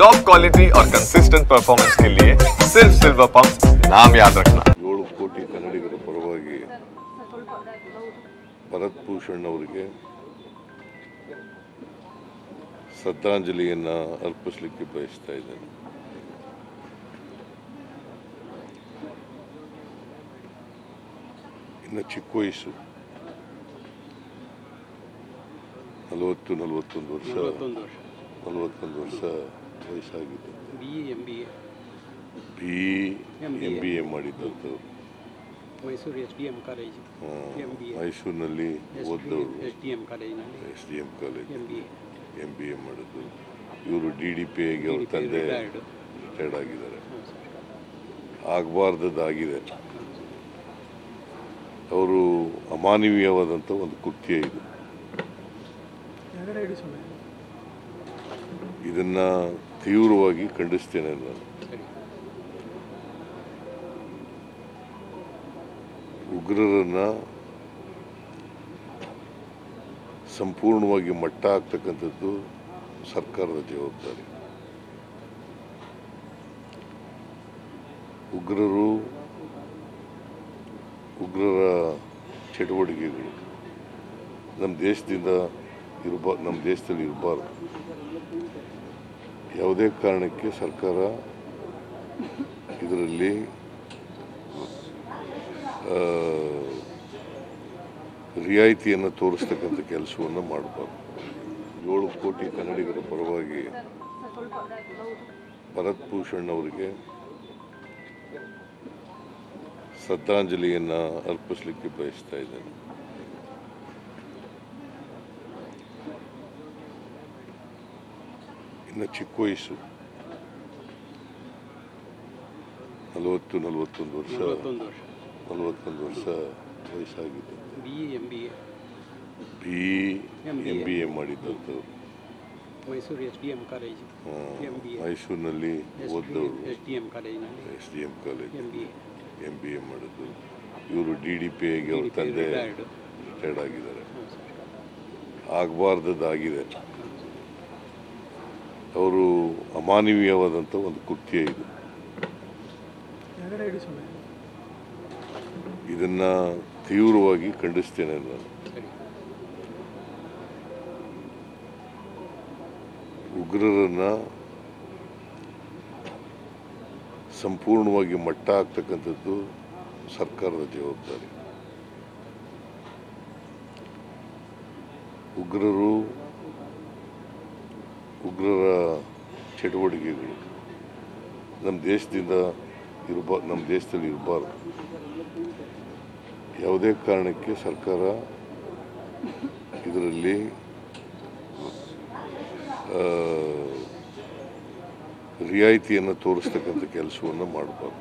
Top quality और consistent performance के लिए सिर्फ सिल्वर पंप नाम याद रखना। 7 ಕೋಟಿ ಕನ್ನಡಿಗರ ಪರವಾಗಿ ಭರತ್ ಭೂಷಣ್ ಅವರಿಗೆ ಶ್ರದ್ಧಾಂಜಲಿಯನ್ನು ಅರ್ಪಿಸಲಿಕ್ಕೆ ಬಯಸ್ತಾ ಇದ್ದೇನೆ. ಇನ್ನು ಚಿಕ್ಕ ವಯಸ್ಸು 41 ವರ್ಷ ವಯಸ್ಸಾಗಿದೆ. BE ಮಾಡಿದ್ದವರು ಮೈಸೂರಿನಲ್ಲಿ ಓದ್ದವರು, SDM ಕಾಲೇಜ್ MBA ಮಾಡಿದ್ದು. ಇವರು DDPIಗೆ ಅವ್ರ ತಂದೆ ರಿಟೈರ್ಡ್ ಆಗಿದ್ದಾರೆ. ಆಗಬಾರ್ದಾಗಿದೆ. ಅವರು ಅಮಾನವೀಯವಾದಂಥ ಒಂದು ಕೃತ್ಯ ಇದು. ಇದನ್ನು ತೀವ್ರವಾಗಿ ಖಂಡಿಸ್ತೇನೆ ನಾನು. ಉಗ್ರರನ್ನು ಸಂಪೂರ್ಣವಾಗಿ ಮಟ್ಟ ಹಾಕ್ತಕ್ಕಂಥದ್ದು ಸರ್ಕಾರದ ಜವಾಬ್ದಾರಿ. ಉಗ್ರರ ಚಟುವಟಿಕೆಗಳು ನಮ್ಮ ದೇಶದಲ್ಲಿ ಇರಬಾರ್ದು. ಯಾವುದೇ ಕಾರಣಕ್ಕೆ ಸರ್ಕಾರ ಇದರಲ್ಲಿ ರಿಯಾಯಿತಿಯನ್ನು ತೋರಿಸ್ತಕ್ಕಂಥ ಕೆಲಸವನ್ನು ಮಾಡಬಾರ್ದು. 7 ಕೋಟಿ ಕನ್ನಡಿಗರ ಪರವಾಗಿ ಭರತ್ ಭೂಷಣ್ ಅವರಿಗೆ ಶ್ರದ್ಧಾಂಜಲಿಯನ್ನು ಅರ್ಪಿಸಲಿಕ್ಕೆ ಬಯಸ್ತಾ ಇದ್ದೇನೆ. ಇನ್ನು ಚಿಕ್ಕ ವಯಸ್ಸು 41 ವರ್ಷ ವಯಸ್ಸಾಗಿದೆ. BE ಮಾಡಿದ್ದವರು ಮೈಸೂರಿನಲ್ಲಿ ಓದ್ದವರು, SDM ಕಾಲೇಜ್ MBA ಮಾಡಿದ್ದು. ಇವರು DDPIಗೆ ಅವ್ರ ತಂದೆ ರಿಟೈರ್ಡ್ ಆಗಿದ್ದಾರೆ. ಆಗಬಾರ್ದಾಗಿದೆ. ಅವರು ಅಮಾನವೀಯವಾದಂಥ ಒಂದು ಕೃತ್ಯ ಇದು. ಇದನ್ನು ತೀವ್ರವಾಗಿ ಖಂಡಿಸ್ತೇನೆ ನಾನು. ಉಗ್ರರನ್ನು ಸಂಪೂರ್ಣವಾಗಿ ಮಟ್ಟ ಹಾಕ್ತಕ್ಕಂಥದ್ದು ಸರ್ಕಾರದ ಜವಾಬ್ದಾರಿ. ಉಗ್ರರ ಚಟುವಟಿಕೆಗಳು ನಮ್ಮ ದೇಶದಲ್ಲಿ ಇರಬಾರ್ದು. ಯಾವುದೇ ಕಾರಣಕ್ಕೆ ಸರ್ಕಾರ ಇದರಲ್ಲಿ ರಿಯಾಯಿತಿಯನ್ನು ತೋರಿಸ್ತಕ್ಕಂಥ ಕೆಲಸವನ್ನು ಮಾಡಬಾರ್ದು.